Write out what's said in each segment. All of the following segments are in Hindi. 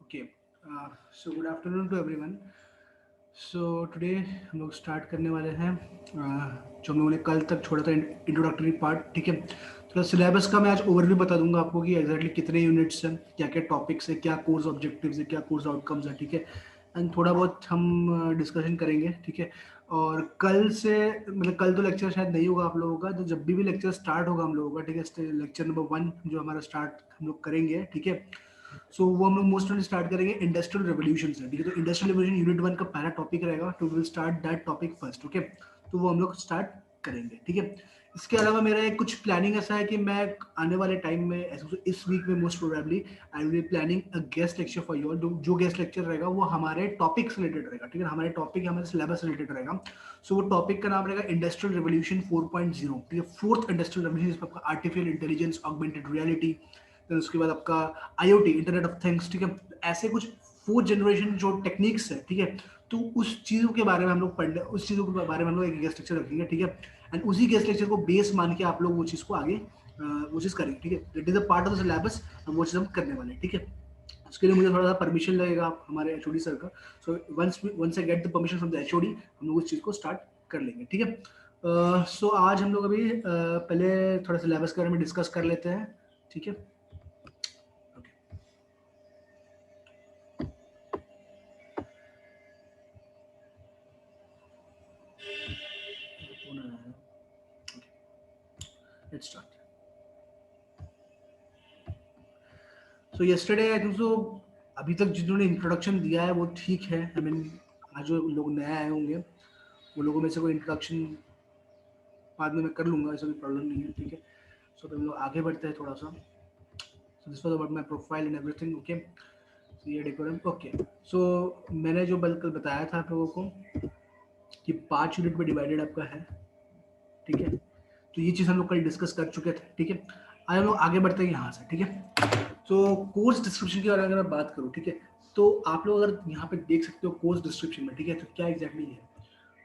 Okay, so good afternoon to everyone. So today हम लोग स्टार्ट करने वाले हैं जो हम लोगों ने कल तक छोड़ा था, इंट्रोडक्टरी पार्ट। ठीक है, तो सिलेबस का मैं आज ओवरव्यू बता दूंगा आपको कि एग्जैक्टली कितने यूनिट्स हैं, क्या क्या टॉपिक्स है, क्या कोर्स ऑब्जेक्टिव्स है, क्या कोर्स आउटकम्स है। ठीक है, एंड थोड़ा बहुत हम डिस्कशन करेंगे। ठीक है, और कल से मतलब कल तो लेक्चर शायद नहीं होगा आप लोगों का, तो जब भी लेक्चर स्टार्ट होगा हम लोगों का, ठीक है, लेक्चर नंबर 1 जो हमारा स्टार्ट हम लोग करेंगे। ठीक है, सो वो हम लोग मोस्टली स्टार्ट करेंगे इंडस्ट्रियल रेवोल्यूशन से। ठीक है, तो इंडस्ट्रियल रेवोल्यूशन यूनिट 1 का पहला टॉपिक रहेगा, तो will start that topic first. Okay, तो वो हम लोग स्टार्ट करेंगे। ठीक है, इसके अलावा मेरा एक कुछ प्लानिंग ऐसा है कि मैं आने वाले टाइम में ऐसे तो इस वीक में most probably I will planning a guest lecture for you. जो गेस्ट लेक्चर रहेगा वो हमारे टॉपिक से रिलेटेड रहेगा। ठीक है, हमारे टॉपिक हमारे सिलेबस से रिलेटेड रहेगा। सो वो टॉपिक का नाम रहेगा इंडस्ट्रियल रेवोल्यूशन 4.0। ठीक है, फोर्थ इंडस्ट्रियल रेवोल्यूशन, जिसमें आपका आर्टिफिशियल इंटेलिजेंस, ऑगमेंटेड रियलिटी, फिर उसके बाद आपका आईओटी, इंटरनेट ऑफ थिंग्स। ठीक है, ऐसे कुछ फोर्थ जनरेशन जो टेक्निक्स है। ठीक है, तो उस चीज़ों के बारे में हम लोग पढ़ उस चीज़ों के बारे में हम लोग एक गेस्ट लेक्चर रखेंगे। ठीक है, एंड उसी गेस्ट लेक्चर को बेस मान के आप लोग वो चीज़ को आगे वो चीज़ करेंगे। ठीक है, it is a part of the syllabus, वो चीज़ हम करने वाले हैं। ठीक है, उसके लिए मुझे थोड़ा सा परमिशन लगेगा हमारे एचओडी सर का। So once I get the permission from the HOD, हम लोग उस चीज़ को स्टार्ट कर लेंगे। ठीक है, सो आज हम लोग अभी पहले थोड़ा सिलेबस के बारे में डिस्कस कर लेते हैं। ठीक है, let's start. So yesterday I think so, अभी तक जिन्होंने इंट्रोडक्शन दिया है वो ठीक है। आई मीन आज जो लोग नए आए होंगे वो लोगों में से कोई इंट्रोडक्शन बाद में मैं कर लूँगा, ऐसा कोई प्रॉब्लम नहीं है। ठीक है, सो तो हम लोग आगे बढ़ते हैं थोड़ा सा। So this was about my profile and everything. Okay, so ये डेकोरम। ओके, सो मैंने जो कल बताया था आप लोगों को कि 5 यूनिट में डिवाइडेड आपका है। ठीक है, तो ये चीज़ हम लोग कल डिस्कस कर चुके थे। ठीक है, आज हम लोग आगे बढ़ते हैं यहाँ से। ठीक है, तो कोर्स डिस्क्रिप्शन के बारे में अगर मैं बात करूँ, ठीक है, तो आप लोग अगर यहाँ पे देख सकते हो कोर्स डिस्क्रिप्शन में, ठीक है, तो क्या एग्जैक्टली है।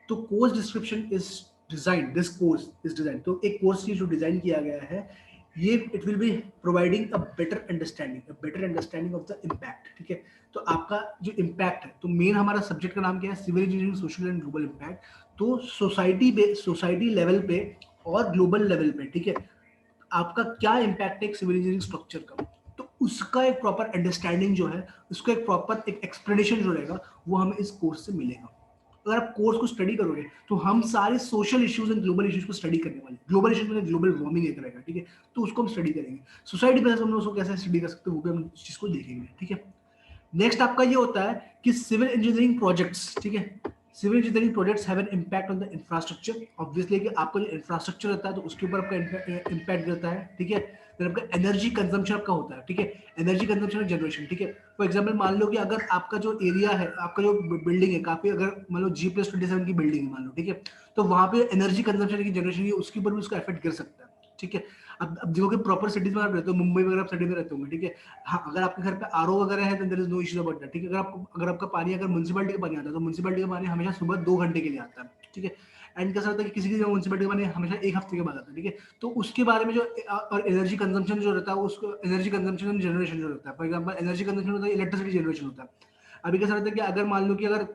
तो course description is design, this course is design, तो एक कोर्स की जो डिजाइन किया गया है, ये it will be providing a better understanding of the impact. ठीक है, तो आपका जो इम्पैक्ट है, तो मेन हमारा सब्जेक्ट का नाम क्या है, civil engineering social and global impact. तो सोसाइटी लेवल पे और ग्लोबल लेवल पे, ठीक है, आपका क्या इम्पैक्ट है एक सिविल इंजीनियरिंग स्ट्रक्चर का, तो उसका एक प्रॉपर अंडरस्टैंडिंग जो है, उसका एक प्रॉपर एक एक्सप्लेनेशन जो रहेगा, वो हमें इस कोर्स से मिलेगा। अगर आप कोर्स को स्टडी करोगे तो हम सारे social issues and global issues को स्टडी करने वाले, ग्लोबल इश्यूज में ग्लोबल वार्मिंग एक रहेगा, ठीक है, तो उसको हम स्टडी करेंगे। सोसाइटी पे हम लोग उसको कैसे स्टडी कर सकते हैं वो भी हम इस चीज को देखेंगे, ठीक है। नेक्स्ट आपका ये होता है कि सिविल इंजीनियरिंग प्रोजेक्ट्स, ठीक है, civil engineering projects have an impact on the infrastructure, obviously कि आपका जो इंफ्रास्ट्रक्चर रहता है तो उसके ऊपर आपका इम्पैक्ट रहता है, ठीक है। फिर आपका एनर्जी कंजम्पशन आपका होता है, ठीक है, एनर्जी कंजम्पशन और जनरेशन, ठीक है। फॉर एग्जांपल मान लो कि अगर आपका जो एरिया है, आपका जो बिल्डिंग है काफी, अगर मान लो G+27 की बिल्डिंग है मान लो, ठीक है, तो वहां पे एनर्जी कंजम्पशन की जनरेशन है उसके ऊपर भी उसका इफेक्ट गिर सकता है, ठीक है। अब देखो कि प्रॉपर सिटीज में आप रहते हो, मुंबई वगैरह आप सिटी में रहते होंगे, ठीक है। हाँ, अगर आपके घर पे आरओ वगैरह है तो there is no issue about that, ठीक है। अगर आपका पानी अगर म्युनिसिपैलिटी का पानी आता है तो म्युनिसिपैलिटी का पानी हमेशा सुबह 2 घंटे के लिए आता है, ठीक है। एंड कैसा होता है कि किसी की म्युनिसिपैलिटी का पानी हमेशा 1 हफ्ते के बाद आता है, ठीक है। तो उसके बारे में जो और एनर्जी कंजम्पशन जो रहता है, उसको एनर्जी कंजम्पशन एंड जनरेशन जो रहता है, फॉर एग्जांपल एनर्जी कंजम्पशन होता है, इलेक्ट्रिसिटी जनरेशन होता है। अभी कैसा रहता है कि अगर मान लो कि अगर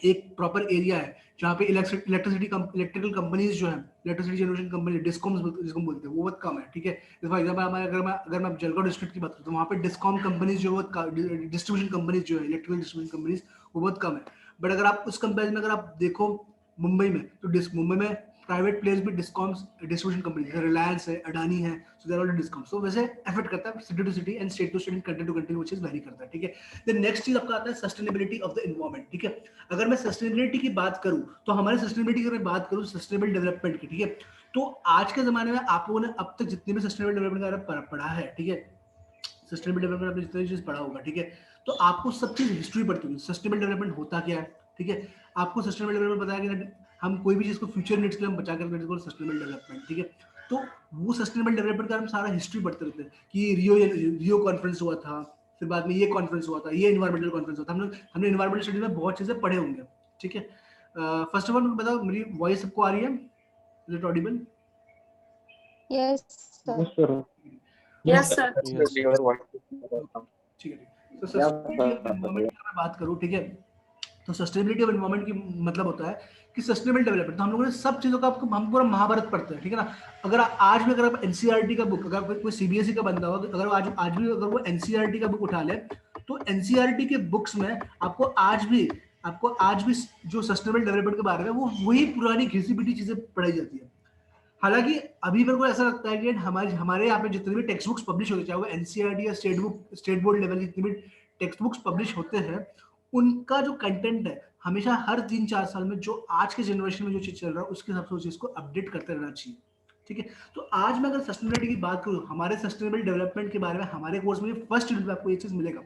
एक प्रॉपर एरिया है जहाँ पे इलेक्ट्रिकल कंपनीज जो है, इलेक्ट्रिसिटी जनरेशन कंपनी डिस्कॉम्स जिसको बोलते हैं, वो बहुत कम है, ठीक है। फॉर एग्जांपल हमारे अगर मैं जलगांव डिस्ट्रिक्ट की बात करूँ तो वहाँ पे डिस्कॉम कंपनीज जो डिस्ट्रीब्यूशन कंपनीज जो है, इलेक्ट्रिकल डिस्ट्रीब्यूशन कंपनीज, वो बहुत कम है। बट अगर आप उस कंपेरिजन में अगर आप देखो मुंबई में, तो मुंबई में प्राइवेट प्लेयर्स भी डिस्कॉम्स डिस्ट्रीब्यूशन कंपनी है, रिलायंस है, अडानी है, so there are all discoms. तो वैसे इफेक्ट करता है city to city and state to state and country to country, वो चीज वेरी करता है, ठीक है। देन नेक्स्ट चीज आपका आता है सस्टेनेबिलिटी ऑफ द एनवायरनमेंट, ठीक है। अगर मैं सस्टेनेबिलिटी की बात करूं तो हमारे सस्टेनेबिलिटी की अगर मैं बात करूं सस्टेनेबल डेवलपमेंट की, ठीक है, तो आज के जमाने में आप लोगों ने अब तक जितने भी सस्टेनेबल डेवलपमेंट के बारे में पढ़ा है, ठीक है, सस्टेनेबल डेवलपमेंट आपने जितनी चीज पढ़ा होगा, ठीक है, तो आपको सब चीज हिस्ट्री पढ़ती होगी सस्टेनेबल डेवलपमेंट होता क्या है, ठीक है। आपको सस्टेनेबल डेवलपमेंट बताया कि हम कोई भी चीज को फ्यूचर नीड्स के लिए हम बचा कर रखते हैं, सस्टेनेबल डेवलपमेंट, ठीक है। तो वो सस्टेनेबल डेवलपमेंट का हम सारा हिस्ट्री पढ़ते रहते हैं कि रियो कॉन्फ्रेंस हुआ था, फिर बाद में ये कॉन्फ्रेंस हुआ था, ये एनवायरमेंटल कॉन्फ्रेंस हुआ था, हमने एनवायरमेंटल स्टडीज में बहुत चीजें पढ़े होंगे, ठीक है। फर्स्ट ऑफ ऑल बताओ, मेरी वॉइस सबको आ रही है, is it Audible? Yes, sir. Yes, sir. Yes, sir. Yes. ठीक है, ठीक है। तो सस्टेनेबिलिटी ऑफ एनवायरनमेंट की मैं बात करूं, ठीक है, तो सस्टेनेबिलिटी ऑफ एनवायरनमेंट की मतलब होता है कि सस्टेनेबल डेवलपमेंट, तो हम लोगों ने सब चीजों का आपको, हम पूरा महाभारत पढ़ते हैं, ठीक है ना। अगर आज भी अगर आप एनसीईआरटी का बुक, अगर कोई सीबीएसई का बंदा हो, अगर आज भी अगर वो एनसीईआरटी का बुक उठा ले, तो एनसीईआरटी के बुक्स में आपको आज भी जो सस्टेनेबल डेवलपमेंट के बारे में वो वही पुरानी घिसी पिटी चीजें पढ़ाई जाती है। हालांकि अभी मेरे को ऐसा लगता है कि हमारे यहाँ पे जितने भी टेक्स्ट बुक्स पब्लिश होते, चाहे वो एनसीईआरटी या स्टेट बोर्ड लेवल की जितनी भी टेक्स्ट बुक्स पब्लिश होते हैं, उनका जो कंटेंट है हमेशा हर 3-4 साल में जो आज के जनरेशन में जो चीज चल रहा है उसके हिसाब से उस चीज को अपडेट करते रहना चाहिए, ठीक है। तो आज मैं अगर सस्टेनेबिलिटी की बात करूँ, हमारे सस्टेनेबल डेवलपमेंट के बारे में हमारे कोर्स में फर्स्ट यूनिट में आपको ये चीज मिलेगा,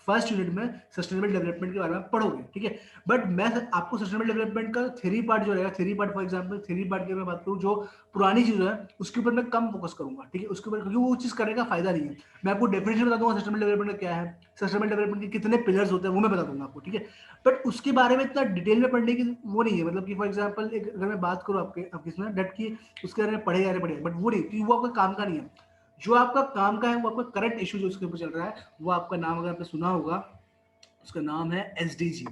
फर्स्ट यूनिट में सस्टेनेबल डेवलपमेंट के बारे में पढ़ोगे, ठीक है। बट मैं आपको सस्टेनेबल डेवलपमेंट का थ्योरी पार्ट जो रहेगा, theory part for example theory part की मैं बात करूं, जो पुरानी चीजें हैं उसके ऊपर मैं कम फोकस करूंगा, ठीक है, उसके ऊपर, क्योंकि वो चीज करने का फायदा नहीं है। मैं आपको डेफिनेशन बता दूंगा सस्टेनेबल डेवलपमेंट क्या है, सस्टेनेबल डेवलपमेंट के कितने पिलर्स होते हैं वो मैं बता दूंगा आपको, ठीक है। बट उसके बारे में इतना डिटेल में पढ़ने की वो नहीं है, मतलब कि फॉर एग्जाम्पल अगर मैं बात करूँ आपके इसमें डेट की, उसके बारे में पढ़े जा रहे, बट वो नहीं, क्योंकि वो आपका काम का नहीं है। जो आपका काम का है वो आपका करंट इशू जो उसके ऊपर चल रहा है, वो आपका नाम अगर आपने सुना होगा, उसका नाम है एसडीजी।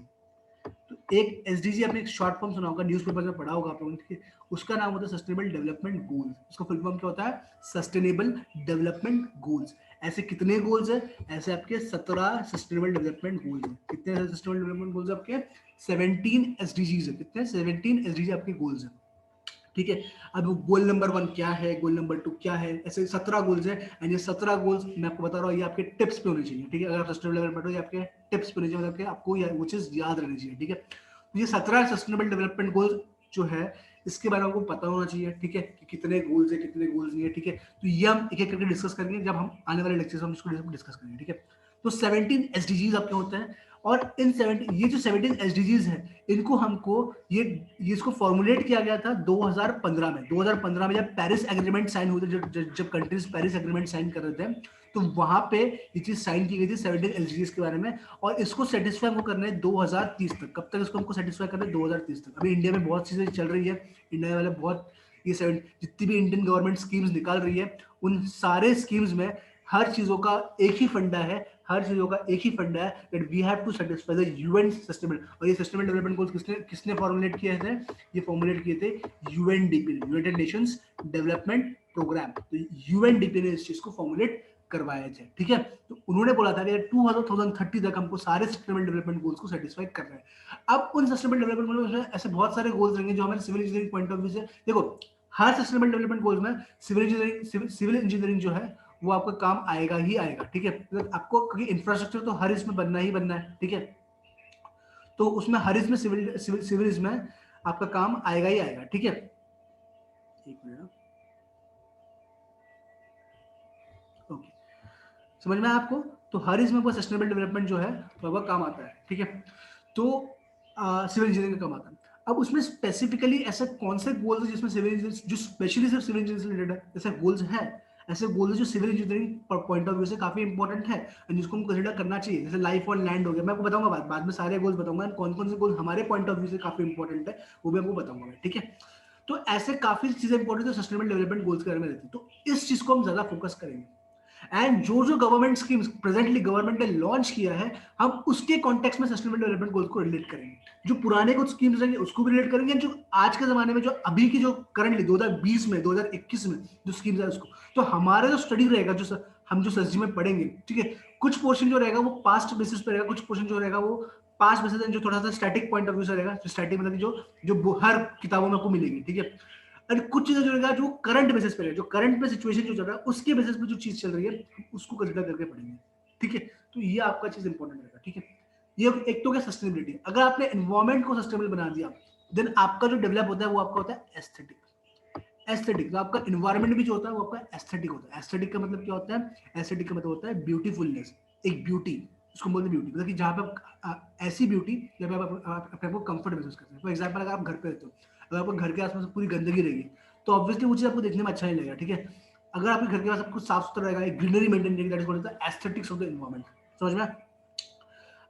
तो एक एसडीजी आपने एक शॉर्ट फॉर्म सुना होगा, न्यूज़पेपर में पढ़ा होगा आप लोगों ने, उसका नाम होता है सस्टेनेबल डेवलपमेंट गोल्स। उसका फुल फॉर्म क्या होता है? Sustainable development goals. ऐसे कितने गोल्स है? ऐसे आपके 17 सस्टेनेबल डेवलपमेंट गोल्स हैं। कितने सस्टेनेबल डेवलपमेंट गोल्स आपके? 17 एसडीजीज है। कितने? 17 एसडीजी आपके गोल्स हैं, ठीक है। अब गोल नंबर 1 क्या है, गोल नंबर 2 क्या है, ऐसे 17 गोल्स है। एंड ये 17 गोल्स मैं आपको बता रहा हूँ, ये आपके टिप्स पे होने चाहिए, ठीक है। अगर आप सस्टेनेबल डेवलपमेंट हो, ये आपके टिप्स पे होने चाहिए, मतलब आपको वो चीज याद रहनी चाहिए, ठीक है। तो ये 17 सस्टेनेबल डेवलपमेंट गोल्स जो है, इसके बारे में आपको पता होना चाहिए, ठीक है, कि कितने गोल्स है, कितने गोल्स नहीं है, ठीक है। तो ये हम एक एक करके डिस्कस करेंगे, जब हम आने वाले लेक्चर्स में हम इसको डिस्कस करेंगे, ठीक है। तो 17 एसडीजीज आपके होते हैं, और इन 17 ये जो 17 एसडीजीज हैं, इनको हमको ये इसको फॉर्मुलेट किया गया था 2015 में। 2015 में जब पेरिस एग्रीमेंट साइन हुए थे, जब कंट्रीज पेरिस एग्रीमेंट साइन कर रहे थे, तो वहां पे ये चीज साइन की गई थी 17 एसडीजीज के बारे में। और इसको सेटिस्फाई हमको करना है 2030 तक। कब तक इसको हमको सेटिस्फाई करना है? 2030 तक। अभी इंडिया में बहुत चीजें चल रही है, इंडिया वाले बहुत ये जितनी भी इंडियन गवर्नमेंट स्कीम्स निकाल रही है, उन सारे स्कीम्स में हर चीजों का एक ही फंडा है, हर चीजों का एक ही फंडा है, that we have to satisfy the UN sustainable. और ये सस्टेनेबल डेवलपमेंट गोल्स किसने फॉर्मुलेट किए थे? ये फॉर्मुलेट किए थे UNDP, United Nations Development Programme. तो यूएनडीपी ने इस चीज को फॉर्मुलेट करवाए थे, ठीक है। तो उन्होंने बोला था कि 2030 तक हमको सारे सस्टेनेबल डेवलपमेंट गोल्स को सेटिस्फाई करना है। अब उन सस्टेनेबल डेवलपमेंट गोल्स में ऐसे बहुत सारे गोल्स रहेंगे जो हमारे civil engineering point of view से, देखो हर सस्टेनेबल डेवलपमेंट गोल में सिविल इंजीनियरिंग जो है वो आपका काम आएगा ही आएगा, ठीक है। मतलब आपको, क्योंकि इंफ्रास्ट्रक्चर तो हर इसमें बनना ही बनना है, ठीक है। तो उसमें हर इसमें सिविल इसमें आपका काम आएगा ही आएगा, ठीक है। एक मिनट, ओके, समझ में आया आपको? तो हर इसमें वो सस्टेनेबल डेवलपमेंट जो है वह काम आता है, ठीक है। तो सिविल इंजीनियरिंग का काम आता है। अब उसमें स्पेसिफिकली ऐसे कौन से गोल्स है जिसमें सिविल इंजीनियरिंग जो स्पेशली सिर्फ सिविल इंजीनियरिंग से रिलेटेड है, ऐसे गोल्स है, ऐसे गोल्स जो civil engineering point of view से काफी इंपॉर्टेंट है और जिसको हम कंसीडर करना चाहिए, जैसे लाइफ ऑन लैंड हो गया। मैं आपको बताऊंगा बाद में सारे गोल्स बताऊंगा, कौन कौन से गोल हमारे पॉइंट ऑफ व्यू से काफी इंपॉर्टेंट है वो भी आपको बताऊंगा मैं, ठीक है। तो ऐसे काफी चीजें इंपॉर्टेंट है सस्टेनेबल डेवलपमेंट गोल्स के बारे में रहती है, तो इस चीज को हम ज्यादा फोकस करेंगे। एंड जो जो गवर्नमेंट स्कीम्स प्रेजेंटली गवर्नमेंट ने लॉन्च किया है, हम उसके कॉन्टेक्स्ट में सस्टेनेबल डेवलपमेंट गोल्स को रिलेट करेंगे। जो पुराने कुछ स्कीम्स रहेंगे उसको भी रिलेट करेंगे, जो आज के जमाने में जो अभी की जो करंटली 2020 में 2021 में जो स्कीम्स है उसको, तो हमारा जो स्टडी रहेगा, जो हम जो सरजी में पढ़ेंगे, ठीक है, कुछ पोर्शन जो रहेगा वो पास्ट बेसिस पे रहेगा, कुछ पोर्शन जो रहेगा वो पास्ट बेसिस जो थोड़ा सा स्टैटिक पॉइंट ऑफ व्यू से रहेगा, स्टैटिक मतलब जो हर किताबों में आपको मिलेगी, ठीक है। और कुछ चीजें जो रहेगा जो करंट बेसिस पे है, जो करंट में सिचुएशन जो चल रहा है उसके बेसिस पे जो चीज चल रही है उसको कंसीडर करके पढ़ेंगे, ठीक है। तो ये आपका चीज इंपॉर्टेंट रहेगा, ठीक है। ये एक तो क्या सस्टेनेबिलिटी, अगर आपने एनवायरमेंट को सस्टेनेबल बना दिया, देन आपका जो डेवलप होता है वो आपका होता है एस्थेटिक। एस्थेटिक, तो आपका एनवायरमेंट भी जो होता है वो आपका एस्थेटिक होता है। एस्थेटिक का मतलब क्या होता है? एस्थेटिक का मतलब होता है ब्यूटीफुलनेस, एक ब्यूटी, उसको बोलते हैं ब्यूटी, मतलब कि जहाँ पे ऐसी ब्यूटी जहाँ पे आप अपने को कंफर्ट महसूस करते हैं। फॉर एग्जाम्पल, अगर आप घर पे रहते हो, अगर आपको घर के आसपास पूरी गंदगी रहेगी तो ऑब्वियसली वो चीज़ आपको देखने में अच्छा नहीं लगेगा, ठीक है। अगर आपके घर के पास सब कुछ साफ सुथरा रहेगा, एक ग्रीनरी मेंटेन रहेगी, that is called the aesthetics of the environment. समझ में?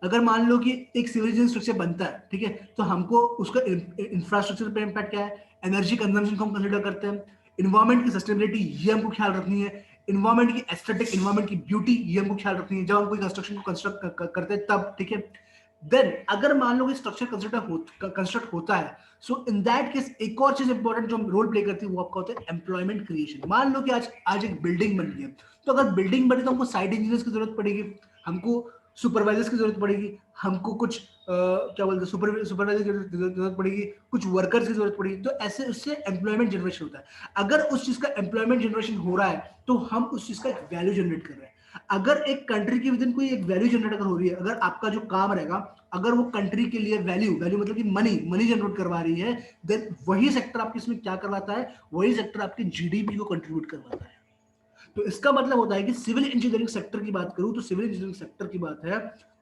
अगर मान लो कि एक सिविलाइजेशन स्ट्रक्चर बनता है, ठीक है, तो हमको उसका इंफ्रास्ट्रक्चर पे इम्पैक्ट क्या है, एनर्जी कंजम्पशन को हम कंसिडर करते हैं, इन्वायरमेंट की सस्टेनेबिलिटी ये हमको ख्याल रखनी है, इन्वायरमेंट की एस्थेटिक, इन्वायरमेंट की ब्यूटी ये हमको ख्याल रखनी है जब हम कोई कंस्ट्रक्शन को कंस्ट्रक्ट करते हैं तब, ठीक है। देन अगर मान लो कि स्ट्रक्चर कंस्ट्रक्ट होता है, सो इन दैट केस एक और चीज इंपॉर्टेंट जो रोल प्ले करती है वो आपका होता है एम्प्लॉयमेंट क्रिएशन। मान लो कि आज एक बिल्डिंग बन रही है, तो अगर बिल्डिंग बनी तो हमको साइट इंजीनियर्स की जरूरत पड़ेगी, हमको सुपरवाइजर्स की जरूरत पड़ेगी, हमको कुछ क्या बोलते हैं सुपरवाइजर की जरूरत पड़ेगी, कुछ वर्कर्स की जरूरत पड़ेगी। तो ऐसे उससे एम्प्लॉयमेंट जनरेशन होता है। अगर उस चीज का एम्प्लॉयमेंट जनरेशन हो रहा है तो हम उस चीज का एक वैल्यू जनरेट कर रहे हैं। अगर एक कंट्री के विद इन कोई एक वैल्यू जनरेट अगर हो रही है, अगर आपका जो काम रहेगा अगर वो कंट्री के लिए वैल्यू मतलब कि मनी जनरेट करवा रही है, देन वही सेक्टर आपके इसमें क्या करवाता है, वही सेक्टर आपके जीडीपी को कंट्रीब्यूट करवाता है। तो इसका मतलब होता है कि सिविल इंजीनियरिंग सेक्टर की बात करूं तो सिविल इंजीनियरिंग सेक्टर की बात है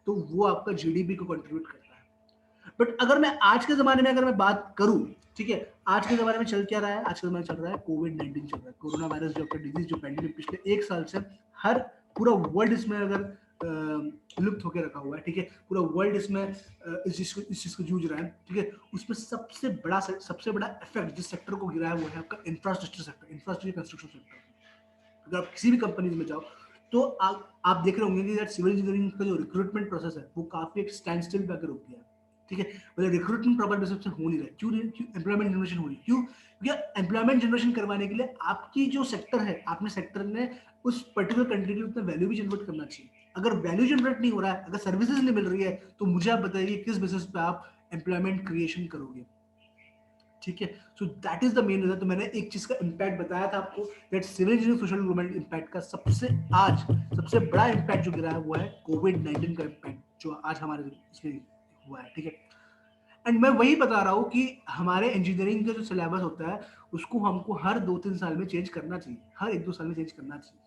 तो वो आपका जीडीपी को कंट्रीब्यूट करता है। बट अगर मैं आज के जमाने में अगर मैं बात करूं, ठीक है, आज के जमाने में चल क्या रहा है, आज के जमाने में चल रहा है कोविड-19 चल रहा है, कोरोना वायरस जो आपका डिजीज जो पैंडेमिक पिछले एक साल से हर पूरा वर्ल्ड इसमें अगर लुप्त होकर रखा हुआ है, ठीक है, पूरा वर्ल्ड इसमें इस चीज को जूझ रहा है, ठीक है। उसमें सबसे बड़ा इफेक्ट जिस सेक्टर को गिरा है वो है आपका infrastructure sector, infrastructure construction sector. अगर आप किसी भी कंपनी में जाओ तो आप देख रहे होंगे कि सिविल इंजीनियरिंग का जो रिक्रूटमेंट प्रोसेस है वो काफी एक स्टैंड स्टिल पे आकर रुक गया है, ठीक है। मतलब रिक्रूटमेंट प्रॉपर बेसिस पे हो नहीं रहा है। क्यों एम्प्लॉयमेंट जनरेशन हो रही है, क्यों? क्योंकि एम्प्लॉयमेंट जनरेशन करवाने के लिए आपकी जो सेक्टर है, आपने सेक्टर ने उस पर्टिकुलर कंट्री के लिए उतना वैल्यू भी जनरेट करना चाहिए। अगर वैल्यू जनरेट नहीं हो रहा है, अगर सर्विसेज नहीं मिल रही है, तो मुझे आप बताइए किस बेसिस पे आप एम्प्लॉयमेंट क्रिएशन करोगे, ठीक है। So that is the main reason. तो मैंने एक चीज का इंपैक्ट बताया था आपको, that civil engineering social government impact का सबसे बड़ा इंपैक्ट जो गिरा है वो है कोविड-19 का इंपैक्ट जो आज हमारे इसमें हुआ है, ठीक है। एंड मैं वही बता रहा हूँ कि हमारे इंजीनियरिंग का जो सिलेबस होता है उसको हमको हर 2-3 साल में चेंज करना चाहिए, हर 1-2 साल में चेंज करना चाहिए।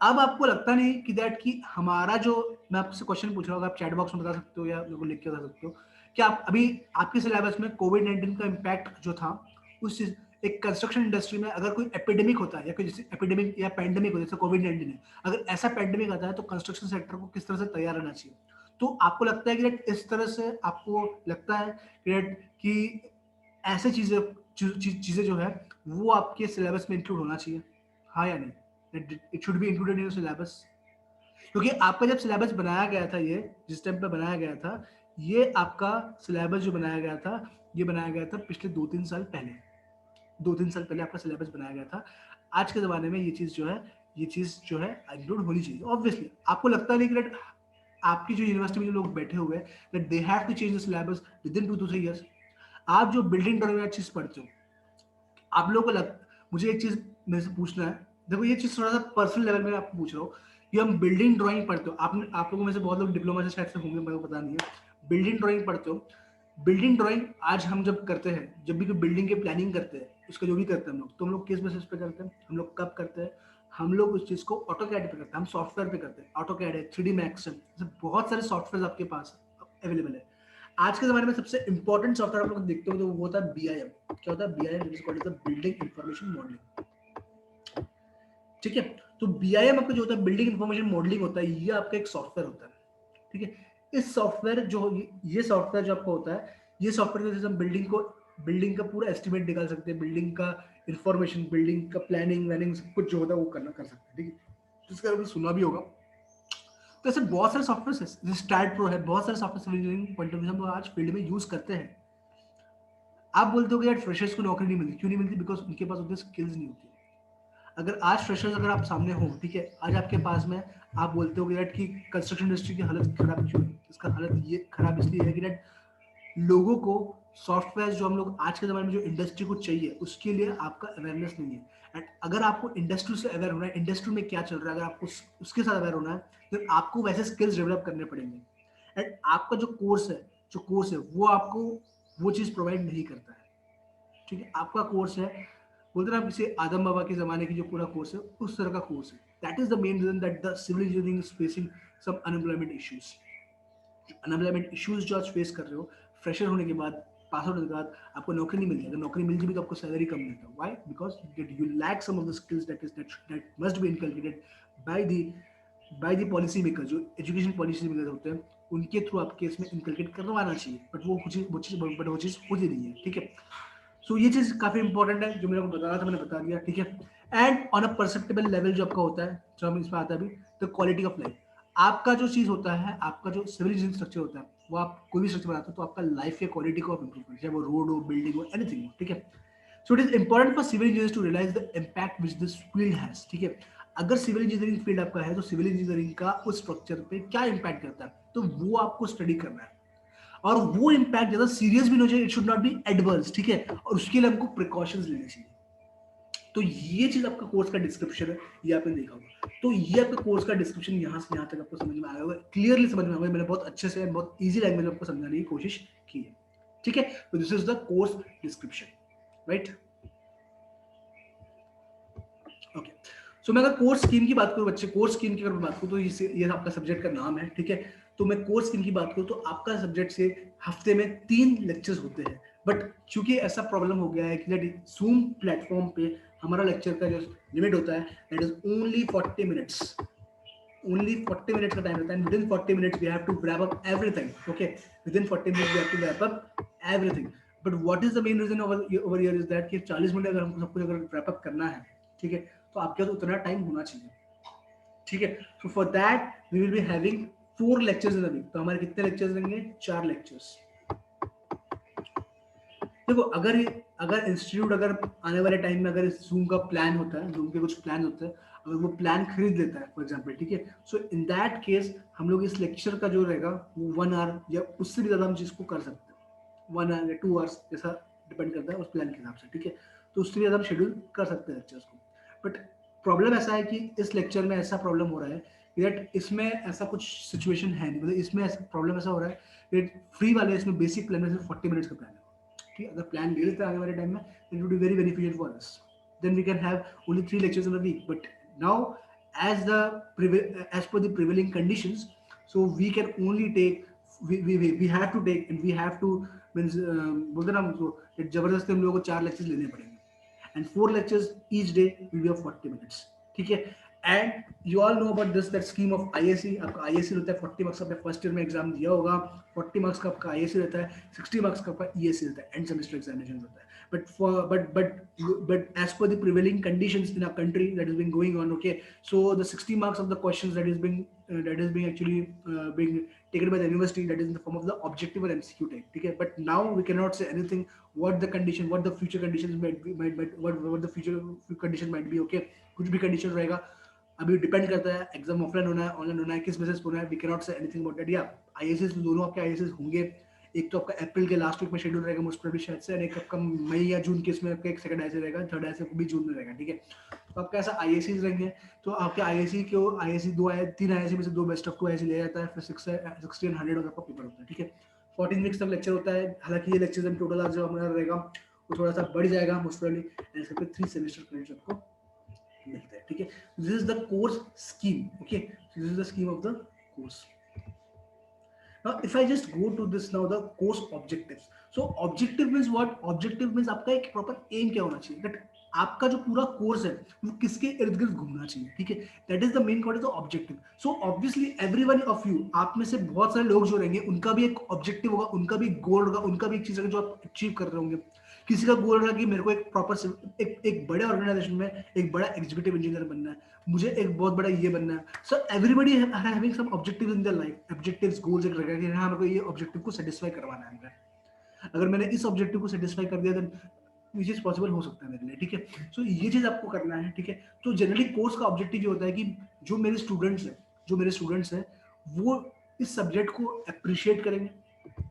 अब आपको लगता नहीं कि दैट कि हमारा जो, मैं आपसे क्वेश्चन पूछ रहा हूँ, आप चैट बॉक्स में बता सकते हो या मेरे को लिख के बता सकते हो कि आप अभी आपके सिलेबस में कोविड-19 का इम्पैक्ट जो था उस चीज, एक कंस्ट्रक्शन इंडस्ट्री में अगर कोई एपिडेमिक होता है या कोई जैसे एपिडेमिक या पैंडेमिक होता है जैसे कोविड-19 है, अगर ऐसा पैंडेमिक आता है तो कंस्ट्रक्शन सेक्टर को किस तरह से तैयार रहना चाहिए। तो आपको लगता है कि that इस तरह से आपको लगता है कि ऐसे चीजें जो है वो आपके सिलेबस में इंक्लूड होना चाहिए, हाँ या नहीं? It should be included in your syllabus. क्योंकि आपका जब सिलेबस बनाया गया था, ये जिस टाइम पे बनाया गया था, ये आपका सिलेबस जो बनाया गया था, ये बनाया गया था पिछले 2-3 साल पहले, 2-3 साल पहले आपका सिलेबस बनाया गया था। आज के ज़माने में ये चीज़ जो है ये चीज जो है इंक्लूड होनी चाहिए। ऑब्वियसली आपको लगता नहीं कि that आपकी जो यूनिवर्सिटी में जो लोग बैठे हुए हैं that they have to change the syllabus within 2 to 3 years। आप जो बिल्डिंग ड्राइंग चीज पढ़ते हो, आप लोगों को लग, मुझे एक चीज मेरे से पूछना है, देखो ये चीज थोड़ा सा पर्सनल लेवल में आपको पूछ रहा हूँ कि हम बिल्डिंग ड्राइंग पढ़ते हो, आपने आप लोगों में से बहुत लोग डिप्लोमा से शायद से होंगे, मेरे को पता नहीं है। बिल्डिंग ड्राइंग पढ़ते हो, बिल्डिंग ड्राइंग आज हम जब करते हैं, जब भी कोई बिल्डिंग की प्लानिंग करते हैं, उसका जो भी करते हैं हम लोग, तो हम लोग किस बेसिस पे करते हैं, हम लोग कब करते हैं, हम लोग उस चीज को ऑटोकैड पे करते हैं, हम सॉफ्टवेयर पे करते हैं। ऑटोकैड है, 3D मैक्स है, ऐसे बहुत सारे सॉफ्टवेयर आपके पास अवेलेबल है। आज के जमाने में सबसे इंपॉर्टेंट सॉफ्टवेयर आप लोग देखते हो तो वो होता है बीआईएम। क्या होता है BIM? It is called the building information modelling. ठीक है, तो बीआईएम आपका जो होता है बिल्डिंग इंफॉर्मेशन मॉडलिंग होता है, ये आपका एक सॉफ्टवेयर होता है। ठीक है, इस सॉफ्टवेयर जो ये सॉफ्टवेयर जो आपका होता है, ये सॉफ्टवेयर की वजह से हम बिल्डिंग का पूरा एस्टिमेट निकाल सकते हैं, बिल्डिंग का इंफॉर्मेशन, बिल्डिंग का प्लानिंग वैनिंग सब कुछ जो होता है वो करना कर सकते हैं। ठीक है, जिसका आपने सुना भी होगा। तो ऐसे बहुत सारे सॉफ्टवेयर है, जैसे स्टैट प्रो है, बहुत सारे software civil engineering point of view हम लोग आज फील्ड में यूज करते हैं। आप बोलते हो कि यार फ्रेशर्स को नौकरी नहीं मिलती, क्यों नहीं मिलती? बिकॉज उनके पास उतनी स्किल्स नहीं होती। अगर आज फ्रेशर्स अगर आप सामने हो, ठीक है, आज आपके पास में, आप बोलते हो कि कि कंस्ट्रक्शन इंडस्ट्री की हालत खराब क्यों है? इसका हालत ये खराब इसलिए है कि लोगों को सॉफ्टवेयर जो हम लोग आज के जमाने में जो इंडस्ट्री को चाहिए उसके लिए आपका अवेयरनेस नहीं है। एंड अगर आपको इंडस्ट्री से अवेयर होना है, इंडस्ट्री में क्या चल रहा है, अगर आपको उसके साथ अवेयर होना है, तो आपको वैसे स्किल्स डेवलप करने पड़ेंगे। एंड आपका जो कोर्स है वो आपको वो चीज़ प्रोवाइड नहीं करता है। ठीक है, आपका कोर्स है, बोलते ना आप किसी आदम बाबा के जमाने की जो पूरा कोर्स है उस तरह का कोर्स है। That is the main reason that the civil engineering is facing some unemployment issues. Unemployment issues जो आज फेस कर रहे हो, फ्रेशर होने के बाद, पास आउट होने के बाद आपको नौकरी नहीं मिलती। अगर नौकरी मिलती भी तो आपको सैलरी कम मिलता है। Why? Because you lack some of the skills that must be inculcated by the policy maker. जो एजुकेशन पॉलिसी मेकर होते हैं उनके थ्रू आपके इसमें इनकलकेट करवाना चाहिए, बट वो चीज़ होती नहीं है। ठीक है, सो ये चीज काफी इंपॉर्टेंट है, जो मेरे को बताना था मैंने बता दिया। ठीक है, and on a perceptible level जो आपका होता है, जो हम इसमें आता है अभी, तो क्वालिटी ऑफ लाइफ। आपका जो चीज होता है, आपका जो सिविल इंजीनियरिंग स्ट्रक्चर होता है, वो आप कोई भी स्ट्रक्चर बनाते हो तो आपका लाइफ के क्वालिटी को आप इंप्रूव करें, चाहे वो रोड हो, बिल्डिंग हो, एनीथिंग हो। ठीक है, so it is important for civil engineers to realise the impact which this field has. ठीक है, अगर सिविल इंजीनियरिंग फील्ड आपका है तो सिविल इंजीनियरिंग का उस स्ट्रक्चर पे क्या इम्पैक्ट करता है, तो वो आपको स्टडी करना है। और वो इम्पैक्ट ज्यादा सीरियस भी नहीं चाहिए, it should not be adverse. ठीक है, और उसके लिए हमको प्रिकॉशंस लेने चाहिए। तो ये चीज आपका कोर्स का डिस्क्रिप्शन है, ये आपने देखा होगा। तो ये आपका कोर्स का डिस्क्रिप्शन यहाँ से यहाँ तक आपको समझ में आया होगा, क्लियरली समझ में आया होगा। मैंने बहुत अच्छे से, बहुत इजी लैंग्वेज में आपको समझाने की कोशिश की है। ठीक है, तो this is the course description, right? Okay, so मैं अगर कोर्स स्कीम की बात करूँ, बच्चे कोर्स स्कीम की अगर बात करूँ, तो ये आपका सब्जेक्ट का नाम है। ठीक है, तो मैं कोर्स स्कीम की बात करूँ तो आपका सब्जेक्ट से हफ्ते में 3 लेक्चर्स होते हैं। बट क्योंकि ऐसा प्रॉब्लम हो गया है कि जूम प्लेटफॉर्म पे हमारा लेक्चर का जो लिमिट होता है that is only 40 minutes. Only 40 minutes का टाइम रहता है। Within 40 minutes we have to wrap up everything. Okay, within 40 minutes we have to wrap up everything. But what is the main reason over here is that कि 40 मिनट अगर हमको सब कुछ अगर रैप अप करना है, ठीक है, तो आपके पास उतना टाइम होना चाहिए। ठीक है, so for that we will be having 4 lectures in a week. तो हमारे कितने लेक्चर्स रहेंगे? 4 लेक्चर्स। देखो, अगर इंस्टीट्यूट अगर आने वाले टाइम में अगर जूम का प्लान होता है, जूम के कुछ प्लान होते हैं, अगर वो प्लान खरीद लेता है फॉर एग्जांपल, ठीक है, सो इन दैट केस हम लोग इस लेक्चर का जो रहेगा वो 1 आवर या उससे भी ज्यादा हम चीज को कर सकते हैं। 1 आवर या 2 आवर्स जैसा डिपेंड करता है उस प्लान के हिसाब से। ठीक है, तो उससे भी ज्यादा हम शेड्यूल कर सकते हैं लेक्चर्स को। बट प्रॉब्लम ऐसा है कि इस लेक्चर में ऐसा प्रॉब्लम हो रहा है दैट इसमें ऐसा कुछ सिचुएशन है नहीं, मतलब इसमें ऐसा प्रॉब्लम ऐसा हो रहा है कि फ्री वाले इसमें बेसिक प्लान में सिर्फ 40 मिनट्स का प्लान है। ठीक है, अगर प्लान ले लेते हैं आने वाले टाइम में, it would be very beneficial for us. Then we can have only 3 lectures in a week. But now, as per the prevailing conditions, so we can only take, we have to take, and we have to means बोलते ना हमको जबरदस्ती हम लोगों को 4 लेक्चर्स लेने पड़ेंगे, and 4 lectures each day will be of 40 minutes. ठीक है, and you all know about this that scheme of ISC. आपका आईएससी रहता है 40 मार्क्स, आपने फर्स्ट ईयर में एग्जाम दिया होगा, 40 मार्क्स का आपका आईएससी रहता है, 60 मार्क्स का आपका ईएससी रहता है, एंड सेमेस्टर एग्जामिनेशन होता है। But as per the prevailing conditions in our country that has been going on, okay, so the 60 marks of the questions that is being actually being taken by the university, that is in the form of the objective or MCQ type. Okay, but now we cannot say anything what the future conditions might be, what the future conditions might be. Okay, कुछ भी condition रहेगा अभी डिपेंड करता है एग्जाम ऑफलाइन होना है ऑनलाइन होना है किस बेसिस पे होना है, we can not say anything about that. या आईएसएस दोनों आपके आईएसएस होंगे, एक तो आपका अप्रैल के लास्ट वीक में शेड्यूल रहेगा मोस्ट प्रोबेबली शायद से, और एक आपका मई या जून के इसमें आपका एक सेकंड आईएसएस रहेगा, थर्ड आईएसएस भी जून में रहेगा, ठीक है। तो आपका ऐसा आईएसएस रहेंगे, तो आपके आईएससी को आईएससी दो आए तीन आईएससी में से दो बेस्ट ऑफ टू आईएससी लिया जाता है, फिर 60 एंड 100 का पेपर होता है, ठीक है। 14 वीक्स तक लेक्चर होता है, हालांकि ये लेक्चर में टोटल आज जो हमारा रहेगा वो थोड़ा सा बढ़ जाएगा मोस्ट प्रोबेबली, एंड इसके 3 सेमेस्टर क्रेडिट्स आपको मिलते हैं, ठीक है। This is the course scheme, okay, this is the scheme of the course. Now, if I just go to this now, the course objectives. So, objective means what? Objective means आपका एक proper aim क्या होना चाहिए? That आपका जो पूरा कोर्स है वो किसके इर्द गिर्द घूमना चाहिए, ठीक है। That is the main concept of objective. So obviously everyone of you, आप में से बहुत सारे लोग जो रहेंगे उनका भी एक ऑब्जेक्टिव होगा, उनका भी गोल होगा, उनका भी एक चीज होगा जो आप अचीव कर रहे होंगे। किसी का गोल होगा कि मेरे को एक प्रॉपर एक बड़े ऑर्गेनाइजेशन में एक बड़ा एग्जीक्यूटिव इंजीनियर बनना है, मुझे एक बहुत बड़ा ये बनना है। So everybody having some objectives in their life, objectives goals एक रहेगा कि हाँ मेरे को ये ऑब्जेक्टिव को सेटिस्फाई करवाना है। अगर मैंने इस ऑब्जेक्टिव को सेटिस्फाई कर दिया देन ये चीज पॉसिबल हो सकता है मेरे लिए, ठीक है। सो ये चीज आपको करना है, ठीक है। तो जनरली कोर्स का ऑब्जेक्टिव ये होता है कि जो मेरे स्टूडेंट्स हैं वो इस सब्जेक्ट को अप्रिशिएट करेंगे,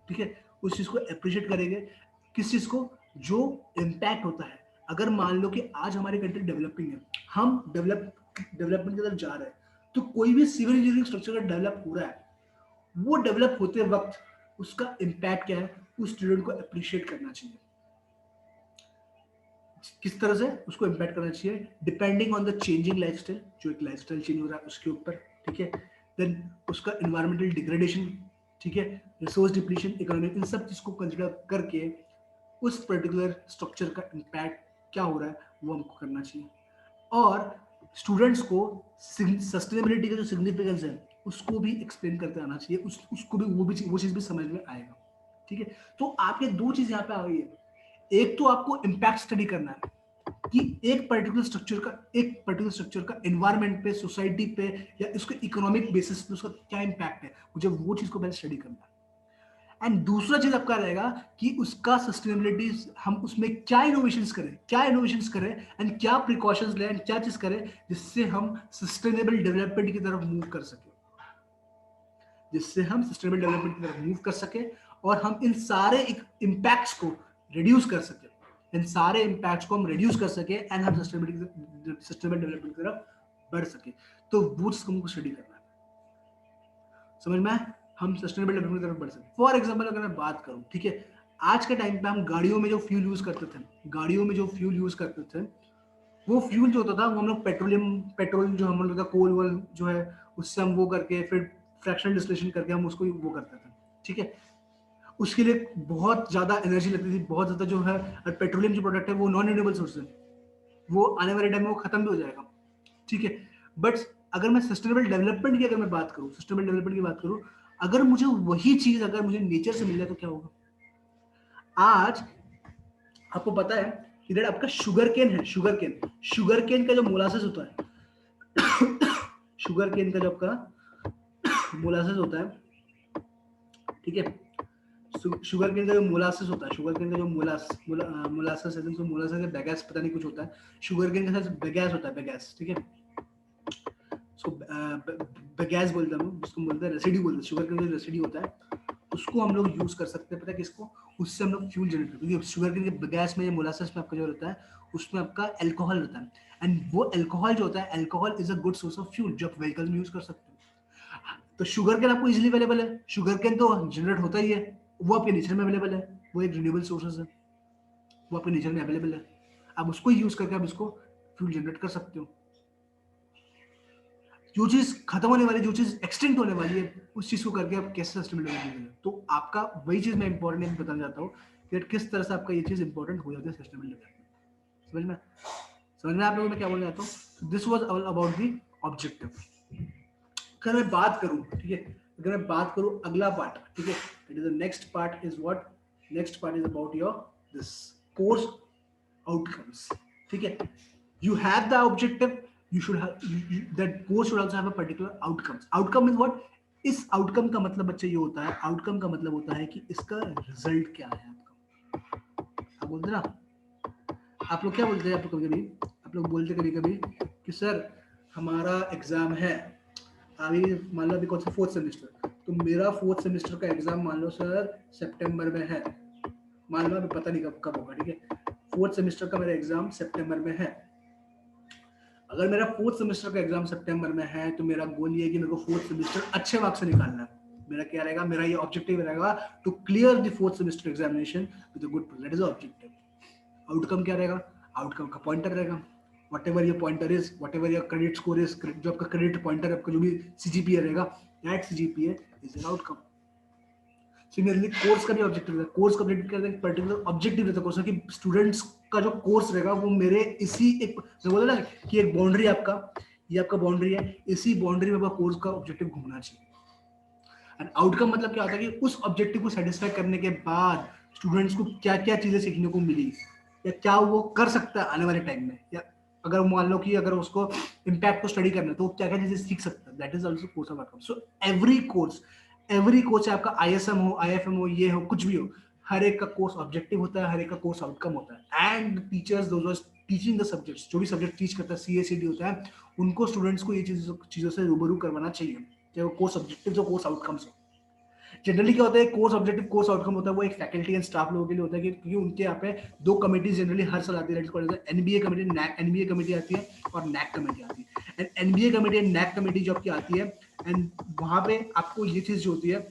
ठीक है, उस चीज को अप्रिशिएट करेंगे। किस चीज को? जो इम्पैक्ट होता है। अगर मान लो कि आज हमारी कंट्री डेवलपिंग है, हम डेवलपमेंट की तरफ जा रहे हैं, तो कोई भी सिविल इंजीनियरिंग स्ट्रक्चर का डेवलप हो रहा है, वो डेवलप होते वक्त उसका इम्पैक्ट क्या है, उस स्टूडेंट को अप्रिशिएट करना चाहिए। किस तरह से उसको इम्पैक्ट करना चाहिए? Depending on the changing lifestyle, जो एक लाइफस्टाइल चेंज हो रहा है उसके ऊपर, ठीक है। देन उसका एनवायरमेंटल डिग्रेडेशन, ठीक है, रिसोर्स डिप्लीशन, इकोनॉमिक, इन सब चीज को कंसिडर करके उस पर्टिकुलर स्ट्रक्चर का इम्पैक्ट क्या हो रहा है वो हमको करना चाहिए। और स्टूडेंट्स को सस्टेनेबिलिटी का जो सिग्निफिकेंस है उसको भी एक्सप्लेन करते आना चाहिए, उसको भी वो चीज भी समझ में आएगा, ठीक है। तो आपके दो चीज यहाँ पे आ गई है। एक तो आपको इम्पैक्ट स्टडी करना है कि एक पर्टिकुलर स्ट्रक्चर का एनवायरमेंट पे, सोसाइटी पे या इसके इकोनॉमिक बेसिस पे उसका क्या इम्पैक्ट है, मुझे वो चीज को पहले स्टडी करना है। एंड दूसरा चीज आपका रहेगा कि उसका सस्टेनेबिलिटी, हम उसमें क्या इनोवेशंस करें एंड क्या प्रिकॉशंस लें एंड क्या चीज करें जिससे हम सस्टेनेबल डेवलपमेंट की तरफ मूव कर सके, और हम इन सारे इम्पैक्ट्स को रिड्यूस कर सके, एंड हम सस्टेनेबल डेवलपमेंट की तरफ बढ़ सके। तो वो चीज हमको स्टडी करना है, समझ में? हम सस्टेनेबल डेवलपमेंट की तरफ बढ़ सकते। फॉर एग्जाम्पल अगर मैं बात करूं, ठीक है, आज के टाइम पे हम गाड़ियों में जो फ्यूल यूज करते थे, वो फ्यूल जो होता था वो हम लोग पेट्रोल जो हम लोग का कोल वोल जो है उससे हम वो करके फिर फ्रैक्शनल डिस्टिलेशन करके हम उसको वो करते थे, ठीक है। उसके लिए बहुत ज्यादा एनर्जी लगती थी, बहुत ज्यादा जो है, और पेट्रोलियम जो प्रोडक्ट है वो नॉन रिन्यूएबल सोर्स है, वो आने वाले टाइम में वो खत्म भी हो जाएगा, ठीक है। बट अगर मैं सस्टेनेबल डेवलपमेंट की बात करूं, अगर मुझे वही चीज अगर मुझे नेचर से मिल जाए तो क्या होगा? आज आपको पता है कि आपका शुगर केन का जो मोलासेस होता है शुगर केन का जो आपका मोलासेस होता है, ठीक है, शुगर केन का जो मोलासेस होता है, मोलासेस है, तो मोलासेस का बैगैस पता नहीं कुछ होता है, शुगर केन के साथ बैगैस होता है, बैगैस, ठीक है। उसको बैगैस बोलते हैं हम, उसको बोलते हैं रेसिड्यू बोलते हैं, शुगर केन का जो रेसिड्यू होता है उसको हम लोग यूज कर सकते हैं, पता है किसको? उससे हम लोग फ्यूल जनरेट करते हैं, क्योंकि शुगर केन के गैस में, मोलासेस में आपका जो रहता है उसमें आपका अल्कोहल रहता है, एंड वो अल्कोहल जो होता है, alcohol is a good source of fuel जो आप व्हीकल में यूज कर सकते हो। तो शुगर केन आपको इजीली अवेलेबल है, शुगर केन तो जनरेट होता ही है, वो आपके नेचर में अवेलेबल है, वो एक रिन्यूएबल सोर्सेज है, वो आपके नेचर में अवेलेबल है, आप उसको यूज करके आप इसको फ्यूल जनरेट कर सकते हो। जो चीज खत्म होने वाली, जो चीज एक्सटिंक्ट होने वाली है, उस चीज को करके आप कैसे सस्टेनेबल करेंगे? तो आपका वही चीज मैं इंपॉर्टेंट बताना चाहता हूँ कि किस तरह से आपका ये चीज इंपॉर्टेंट हो जाती है सस्टेनेबल डेवलपमेंट। समझ में आप लोगों में क्या बोलना चाहता हूँ? This was all about the objective. अगर मैं बात करूँ, ठीक है, अगर मैं बात करूँ अगला पार्ट, ठीक है, it is the next part is what? Next part is about your this course outcomes, ठीक है। You have the objective, you should have that course should also have a particular outcomes. Outcome is what? इस आउटकम का मतलब बच्चे ये होता है, आउटकम का मतलब होता है कि इसका रिजल्ट क्या है आपका। आप बोलते ना, आप लोग क्या बोलते हैं, आप लोग बोलते कभी कभी कि सर हमारा एग्जाम है अभी, मान लो अभी कौन सा 4th सेमेस्टर, तो मेरा 4th सेमेस्टर का एग्जाम मान लो सर सितंबर में है, मान लो अभी पता नहीं कब कब होगा, ठीक है। 4th सेमेस्टर का मेरा एग्जाम सितंबर में है। अगर मेरा 4th सेमेस्टर का एग्जाम सितंबर में है तो मेरा गोल ये है कि मेरे को 4th सेमेस्टर अच्छे मार्क्स से निकालना है। मेरा क्या रहेगा, मेरा ये ऑब्जेक्टिव रहेगा to clear the 4th semester examination with a good, that is objective. Outcome क्या रहेगा, आउटकम का पॉइंटर रहेगा, whatever your pointer is, whatever your credit score is, जो आपका क्रेडिट पॉइंटर, आपका जो भी सीजीपीए रहेगा, that CGPA is an outcome. Similarly course का भी ऑब्जेक्टिव है, कोर्स का ऑब्जेक्टिव क्या रहता है, पर्टिकुलर ऑब्जेक्टिव रहता है कोर्स का, कि स्टूडेंट्स का जो कोर्स रहेगा वो मेरे इसी एक, जो बोला ना कि एक बाउंड्री आपका, ये आपका बाउंड्री है, इसी बाउंड्री में आपका कोर्स का ऑब्जेक्टिव घूमना चाहिए। एंड आउटकम मतलब क्या होता है कि उस ऑब्जेक्टिव को सेटिस्फाई करने के बाद स्टूडेंट्स को क्या क्या चीजें सीखने को मिली, या क्या वो कर सकता है आने वाले टाइम में, या अगर मान लो कि अगर उसको इम्पैक्ट को स्टडी करना है तो क्या क्या चीजें सीख सकता है, that is also course of outcome. So every course है आपका, आईएसएम हो, आईएफएम हो, ये हो, कुछ भी हो, हर एक का कोर्स ऑब्जेक्टिव होता है, हर एक का कोर्स आउटकम होता है। And teachers those teaching the subjects, जो भी सब्जेक्ट टीच करता है, सीएसईडी होता है, उनको स्टूडेंट्स को ये चीजों से रूबरू करवाना चाहिए, चाहे वो कोर्स ऑब्जेक्टिव्स हो, कोर्स आउटकम्स हो। जनरली क्या होता है, कोर्स ऑब्जेक्टिव कोर्स आउटकम होता है वो एक फैकल्टी एंड स्टाफ लोगों के लिए होता है, क्योंकि उनके यहाँ पे दो कमिटीज जनरली हर साल आती है, एनबीए कमेटी, एनबीए कमेटी आती है और नैक कमेटी आती है। And NBA committee and NAAC committee जो आपकी आती है, एंड वहां पे आपको ये चीज जो होती है,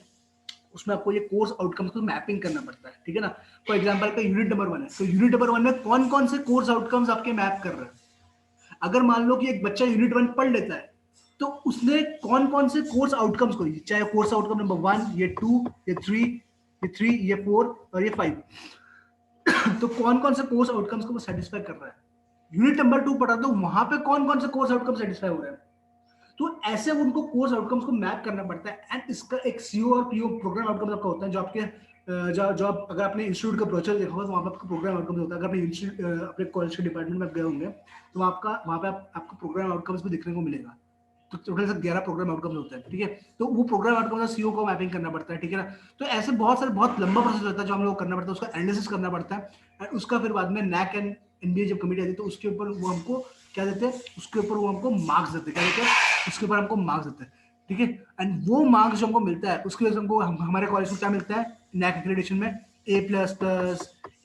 उसमें आपको ये कोर्स आउटकम्स को मैपिंग करना पड़ता है, ठीक है ना। फॉर एग्जाम्पल का यूनिट नंबर 1 है, तो यूनिट नंबर 1 में कौन कौन से कोर्स आउटकम्स आपके मैप कर रहे हैं। अगर मान लो कि एक बच्चा यूनिट 1 पढ़ लेता है, तो उसने कौन कौन से कोर्स आउटकम्स को, चाहे कोर्स आउटकम नंबर 1, ये 2, ये 3, ये 4 और ये 5, तो कौन कौन से कोर्स आउटकम्स को वो सेटिस्फाई कर रहा है। यूनिट नंबर 2 पढ़ा तो वहां पे कौन कौन से कोर्स आउटकम सेटिस्फाई हो रहे हैं। तो ऐसे उनको कोर्स आउटकम्स को मैप करना पड़ता है। एंड इसका एक सीओ और पीओ प्रोग्राम आउटकम्स आपका होता है, जो आपके जो आप अगर आपने इंस्टीट्यूट का ब्रोचर देखा होगा तो वहाँ पर आपका प्रोग्राम आउटकम्स होता है। अगर अपने अपने कॉलेज के डिपार्टमेंट में आप गए होंगे तो वहाँ पे आपको प्रोग्राम आउटकम्स भी दिखने को मिलेगा। तो टोटल से 11 प्रोग्राम आउटकम्स होते हैं, ठीक है। तो वो प्रोग्राम आउटकम्स का सीओ को मैपिंग करना पड़ता है, ठीक है ना। तो ऐसे बहुत लंबा प्रोसेस होता है जो हम लोग करना पड़ता है, उसका एनालिसिस करना पड़ता है। एंड उसका फिर बाद में नैक एंड एनबीए जब कमेटी आती है तो उसके ऊपर वो हमको क्या देते हैं, उसके ऊपर वो हमको मार्क्स देते हैं, क्या देते हैं, उसके ऊपर हमको मार्क्स देते हैं, ठीक है। एंड वो मार्क्स जो हमको मिलता है उसकी वजह से हमको हमारे कॉलेज को क्या मिलता है, नैक एक्रेडिटेशन में A++,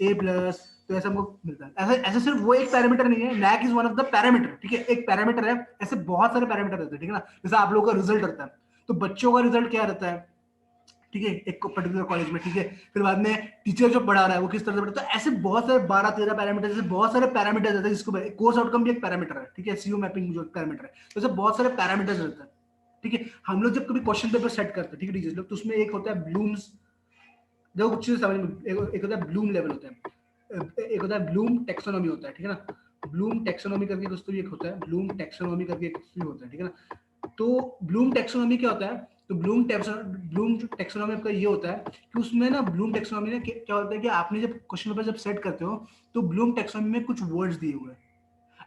A+, तो ऐसा हमको मिलता है। ऐसा ऐसे सिर्फ वो एक पैरामीटर नहीं है, NAAC is one of the parameter, ठीक है, एक पैरामीटर है। ऐसे बहुत सारे पैरामीटर रहते हैं, ठीक है ना। जैसे आप लोगों का रिजल्ट रहता है, तो बच्चों का रिजल्ट क्या रहता है, ठीक है, एक पर्टिकुलर कॉलेज में, ठीक है। फिर बाद में टीचर जो पढ़ा रहा है वो किस तरह से पढ़ा, तो ऐसे बहुत सारे 12-13 पैरामीटर, जैसे बहुत सारे पैरामीटर रहते हैं, जिसको कोर्स आउटकम भी एक पैरामीटर है, ठीक है, सीओ मैपिंग जो पैरामीटर है, तो ऐसे बहुत सारे पैरामीटर्स रहते हैं, ठीक है। हम लोग जब कभी क्वेश्चन पेपर सेट करते हैं, ठीक है, टीचर्स लोग, तो उसमें एक होता है ब्लूम्स, जो कुछ चीज समझ में, एक होता है ब्लूम लेवल होता है, एक होता है ब्लूम टेक्सोनॉमी होता है, ठीक है ना। ब्लूम टेक्सोनॉमी करके कुछ तो एक होता है, ब्लूम टेक्सोनॉमी करके कुछ भी होता है, ठीक है ना। तो ब्लूम टेक्सोनॉमी क्या होता है, तो ब्लूम टेक्सोनॉमी आपका ये होता है कि उसमें ना ब्लूम टेक्सोनॉमी में क्या होता है कि आपने जब क्वेश्चन पेपर जब सेट करते हो तो ब्लूम टेक्सोनॉमी में कुछ वर्ड्स दिए हुए हैं।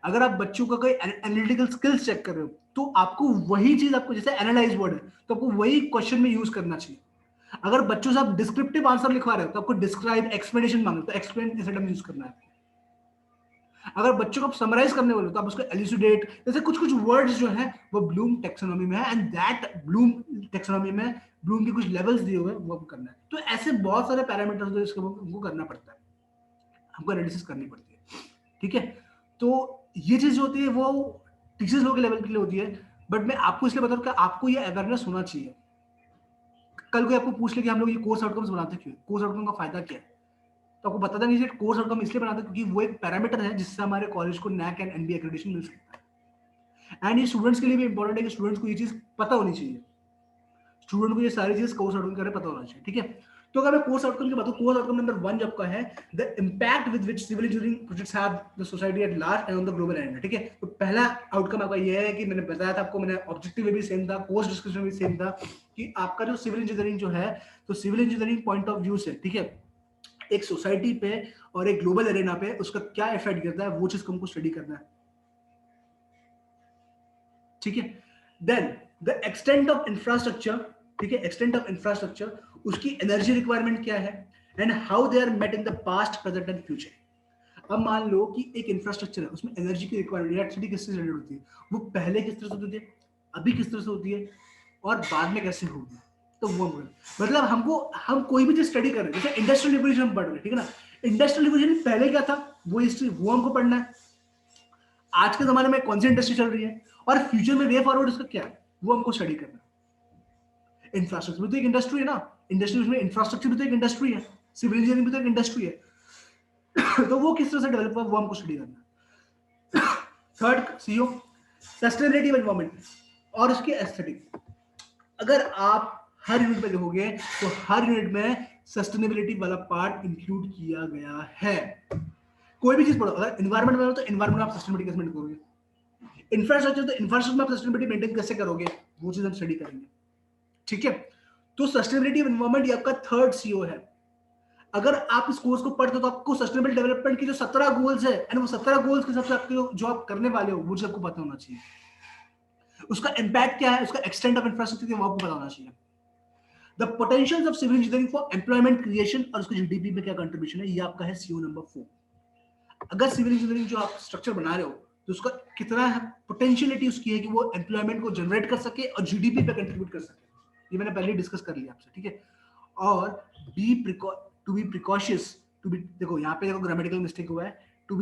अगर आप बच्चों का कोई एनालिटिकल स्किल्स चेक कर रहे हो तो आपको वही चीज, आपको जैसे एनालाइज वर्ड है तो आपको वही क्वेश्चन में यूज करना चाहिए। अगर बच्चों से आप डिस्क्रिप्टिव आंसर लिखवा रहे हो तो आपको डिस्क्राइब एक्सप्लेनेशन मांगे तो एक्सप्लेन ऐसे यूज करना है। अगर बच्चों को आप समराइज करने वाले हो तो आप उसको एलिसिडेट, जैसे कुछ कुछ वर्ड्स जो है वो ब्लूम टेक्सोनॉमी में है। एंड दैट ब्लूम टेक्सोनॉमी में ब्लूम के कुछ लेवल्स दिए हुए हैं वो करना है। तो ऐसे बहुत सारे पैरामीटर्स जो इसको हमको करना पड़ता है, हमको एनालिसिस करनी पड़ती है, ठीक है। तो ये चीज जो होती है वो टीचर्स लोगों के लेवल के लिए होती है, बट मैं आपको इसलिए बता रहा हूं कि आपको ये अवेयरनेस होना चाहिए। कल कोई आपको पूछ ले कि हम लोग ये कोर्स आउटकम्स बनाते क्यों, कोर्स आउटकम का फायदा क्या है, तो आपको बताना नहीं चाहिए। कोर्स आउटकम इसलिए बनाते हैं क्योंकि वो एक पैरामीटर है जिससे हमारे कॉलेज को नैक एंड एनबीए एक्रेडिटेशन मिल सकता है। एंड ये स्टूडेंट्स के लिए भी इंपॉर्टेंट है कि स्टूडेंट्स को ये चीज पता होनी चाहिए, स्टूडेंट को ये सारी चीज कोर्स आउटकम के बारे में पता होना चाहिए, ठीक है। तो अगर मैं कोर्स आउटकम की बात करूं, कोर्स आउटकम नंबर 1 जब का है, the impact with which civil engineering projects have the society at large and on the global arena, ठीक है। तो पहला आउटकम आपका ये है कि मैंने बताया था आपको, मैंने ऑब्जेक्टिव में भी सेम था, कोर्स डिस्कशन में भी सेम था, कि आपका जो सिविल इंजीनियरिंग जो है, तो civil engineering point of view से, ठीक है, एक सोसाइटी पे और एक ग्लोबल एरेना पे उसका क्या इफेक्ट करता है वो चीज को हमको स्टडी करना है, ठीक है। Then the extent of infrastructure, ठीक है, एक्सटेंट ऑफ इंफ्रास्ट्रक्चर, उसकी एनर्जी रिक्वायरमेंट क्या है, and how they are met in the past, present and future. अब मान लो कि एक इंफ्रास्ट्रक्चर है, उसमें एनर्जी की रिक्वायरमेंट, इलेक्ट्रिसिटी किससे जनरेट होती है, वो पहले किस तरह से होती है, अभी किस तरह से होती है, और बाद में कैसे होगी। तो वो मतलब हम कोई भी चीज स्टडी कर रहे हैं, जैसे इंडस्ट्रियल रिवोल्यूशन हम पढ़ रहे हैं, ठीक है ना, इंडस्ट्रियल रिवोल्यूशन पहले क्या था, वो हिस्ट्री वो हमको पढ़ना है, आज के जमाने में कौन सी इंडस्ट्री चल रही है, और फ्यूचर में वे फॉरवर्ड उसका क्या है, वो हमको स्टडी करना है। इंफ्रास्ट्रक्चर भी तो एक इंडस्ट्री है ना, इंडस्ट्री में इंफ्रास्ट्रक्चर भी तो एक इंडस्ट्री है, सिविल इंजीनियरिंग भी तो एक इंडस्ट्री है। तो वो किस तरह से डेवलप हुआ, वो हमको स्टडी करना है। Third CO, sustainability of environment और उसके एस्थेटिक। अगर आप हर यूनिट में देखोगे तो हर यूनिट में सस्टेनेबिलिटी वाला पार्ट इंक्लूड किया गया है। कोई भी चीज पढ़ो, अगर एनवायरमेंट में हो तो एनवायरमेंट में आप सस्टेनेबिलिटी कैसे मेंटेन करोगे, इंफ्रास्ट्रक्चर तो इंफ्रास्ट्रक्चर में आप सस्टेनेबिलिटी मेंटेन कैसे करोगे, वो चीज हम स्टडी करेंगे, ठीक है। तो सस्टेनेबिलिटी ऑफ एनवायरमेंट ये आपका थर्ड सीओ है। अगर आप इस कोर्स को पढ़ते हो तो आपको सस्टेनेबल डेवलपमेंट की जो 17 गोल्स है, एंड वो 17 गोल्स के हिसाब से आपके जो आप करने वाले हो वो चीज आपको पता होना चाहिए, उसका इंपैक्ट क्या है, उसका एक्सटेंट ऑफ इंफ्रास्ट्रक्चर वो आपको पता होना चाहिए, the potentials of civil engineering for employment creation और उसके जीडीपी में क्या कंट्रीब्यूशन है, ये आपका है सीओ नंबर 4। अगर सिविल इंजीनियरिंग जो आप स्ट्रक्चर बना रहे हो तो उसका कितना पोटेंशियलिटी उसकी है कि वो एम्प्लॉयमेंट को जनरेट कर सके और जीडीपी पे कंट्रीब्यूट कर सके, ये मैंने पहले डिस्कस कर लिया आपसे, ठीक है। और to be precautious, to be, देखो यहाँ पे देखो ग्रामेटिकल मिस्टेक हुआ है, to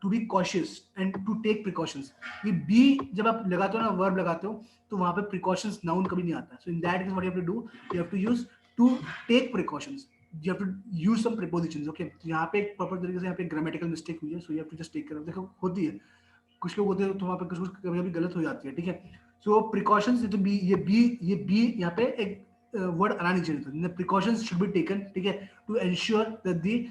be cautious and to take precautions. ये बी जब आप लगाते हो ना, वर्ब लगाते हो, तो वहां पे प्रिकॉशंस नाउन कभी नहीं आता, so in that case what you have to do, you have to use to take precautions, you have to use some prepositions, okay. तो यहाँ पे एक प्रॉपर तरीके से यहाँ पे ग्रामेटिकल मिस्टेक हुई है, so you have to just take care of, देखो होती है, कुछ लोग होते हैं तो वहाँ पे कुछ कभी-कभी गलत हो जाती है, ठीक है। सो प्रिकॉशंस, तो ये बी यहाँ पे एक वर्ड आना नहीं चाहिए था, प्रिकॉशंस शुड बी टेकन, ठीक है, to ensure that the